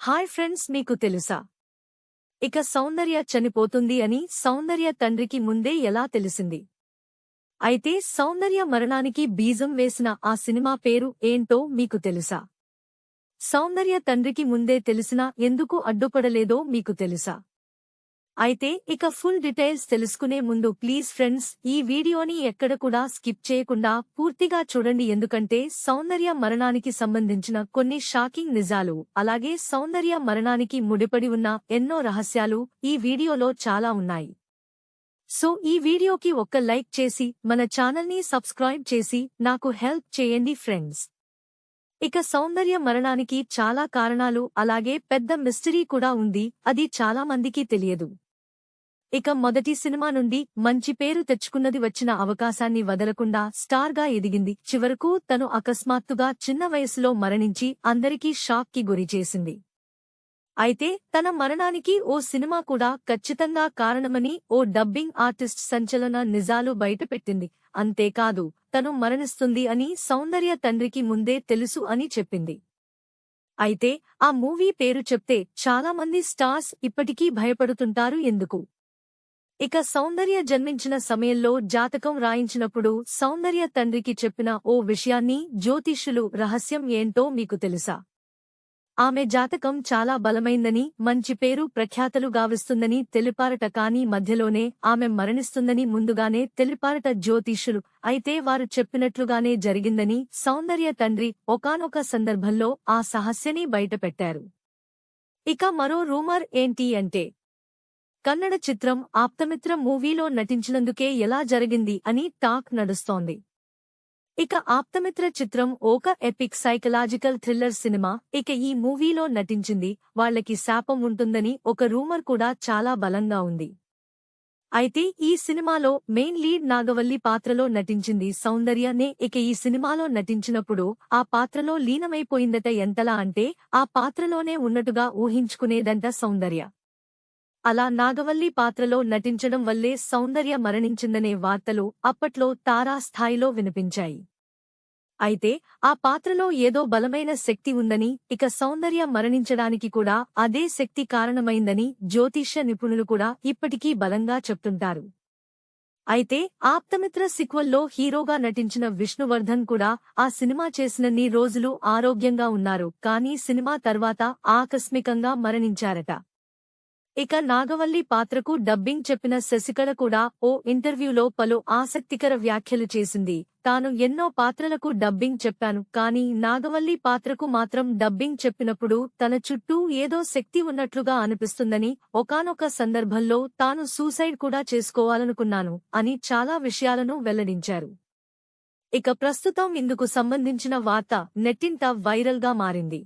Hi friends, మీకు తెలుసా? ఇక సౌందర్య చనిపోతుంది అని సౌందర్య తండ్రికి ముందే ఎలా తెలిసింది? అయితే సౌందర్య మరణానికి బీజం వేసిన ఆ సినిమా పేరు ఏంటో మీకు తెలుసా? సౌందర్య తండ్రికి ముందే తెలిసినా ఎందుకు అడ్డుపడలేదో మీకు తెలుసా? అయితే ఇక ఫుల్ డీటెయిల్స్ తెలుసుకునే ముందు ప్లీజ్ ఫ్రెండ్స్, ఈ వీడియోని ఎక్కడ కూడా స్కిప్ చేయకుండా పూర్తిగా చూడండి. ఎందుకంటే సౌందర్య మరణానికి సంబంధించిన కొన్ని షాకింగ్ నిజాలు, అలాగే సౌందర్య మరణానికి ముడిపడి ఉన్న ఎన్నో రహస్యాలు ఈ వీడియోలో చాలా ఉన్నాయి. సో ఈ వీడియోకి ఒక్క లైక్ చేసి మన ఛానల్ని సబ్స్క్రైబ్ చేసి నాకు హెల్ప్ చేయండి ఫ్రెండ్స్. ఇక సౌందర్య మరణానికి చాలా కారణాలు, అలాగే పెద్ద మిస్టరీ కూడా ఉంది. అది చాలా మందికి తెలియదు. ఇక మొదటి సినిమా నుండి మంచి పేరు తెచ్చుకున్నది, వచ్చిన అవకాశాన్ని వదలకుండా స్టార్గా ఎదిగింది. చివరకు తను అకస్మాత్తుగా చిన్న వయసులో మరణించి అందరికీ షాక్కి గురిచేసింది. అయితే తన మరణానికి ఓ సినిమా కూడా ఖచ్చితంగా కారణమని ఓ డబ్బింగ్ ఆర్టిస్ట్ సంచలన నిజాలు బయటపెట్టింది. అంతేకాదు, తను మరణిస్తుంది అని సౌందర్య తండ్రికి ముందే తెలుసు అని చెప్పింది. అయితే ఆ మూవీ పేరు చెప్తే చాలామంది స్టార్స్ ఇప్పటికీ భయపడుతుంటారు. ఎందుకు? ఇక సౌందర్య జన్మించిన సమయంలో జాతకం రాయించినప్పుడు సౌందర్య తండ్రికి చెప్పిన ఓ విషయాన్ని జ్యోతిష్యులు రహస్యం ఏంటో మీకు తెలుసా? ఆమె జాతకం చాలా బలమైందని, మంచి పేరు ప్రఖ్యాతలు గావిస్తుందని తెలిపారట. కానీ మధ్యలోనే ఆమె మరణిస్తుందని ముందుగానే తెలిపారట జ్యోతిష్యులు. అయితే వారు చెప్పినట్లుగానే జరిగిందని సౌందర్య తండ్రి ఒకానొక సందర్భంలో ఆ రహస్యాన్ని బయటపెట్టారు. ఇక మరో రూమర్ ఏంటి అంటే, కన్నడ చిత్రం ఆప్తమిత్ర మూవీలో నటించినందుకే ఎలా జరిగింది అని టాక్ నడుస్తోంది. ఇక ఆప్తమిత్ర చిత్రం ఒక ఎపిక్ సైకలాజికల్ థ్రిల్లర్ సినిమా. ఇక ఈ మూవీలో నటించింది వాళ్లకి శాపం ఉంటుందని ఒక రూమర్ కూడా చాలా బలంగా ఉంది. అయితే ఈ సినిమాలో మెయిన్ లీడ్ నాగవల్లి పాత్రలో నటించింది సౌందర్యనే. ఇక ఈ సినిమాలో నటించినప్పుడు ఆ పాత్రలో లీనమైపోయిందట. ఎంతలా అంటే ఆ పాత్రలోనే ఉన్నట్టుగా ఊహించుకునేదంట సౌందర్య. అలా నాగవల్లి పాత్రలో నటించడం వల్లే సౌందర్య మరణించిందనే వార్తలు అప్పట్లో తారాస్థాయిలో వినిపించాయి. అయితే ఆ పాత్రలో ఏదో బలమైన శక్తి ఉందని, ఇక సౌందర్య మరణించడానికి కూడా అదే శక్తి కారణమైందని జ్యోతిష్య నిపుణులు కూడా ఇప్పటికీ బలంగా చెప్తుంటారు. అయితే ఆప్తమిత్ర సీక్వెల్లో హీరోగా నటించిన విష్ణువర్ధన్ కూడా ఆ సినిమా చేసినన్ని రోజులు ఆరోగ్యంగా ఉన్నారు. కానీ సినిమా తర్వాత ఆకస్మికంగా మరణించారట. ఇక నాగవల్లి పాత్రకు డబ్బింగ్ చెప్పిన శశికళ కూడా ఓ ఇంటర్వ్యూలో పలు ఆసక్తికర వ్యాఖ్యలు చేసింది. తాను ఎన్నో పాత్రలకు డబ్బింగ్ చెప్పాను, కానీ నాగవల్లి పాత్రకు మాత్రం డబ్బింగ్ చెప్పినప్పుడు తన చుట్టూ ఏదో శక్తి ఉన్నట్లుగా అనిపిస్తుందని, ఒకానొక సందర్భంలో తాను సూసైడ్ కూడా చేసుకోవాలనుకున్నాను అని చాలా విషయాలను వెల్లడించారు. ఇక ప్రస్తుతం ఇందుకు సంబంధించిన వార్త నెట్టింట వైరల్గా మారింది.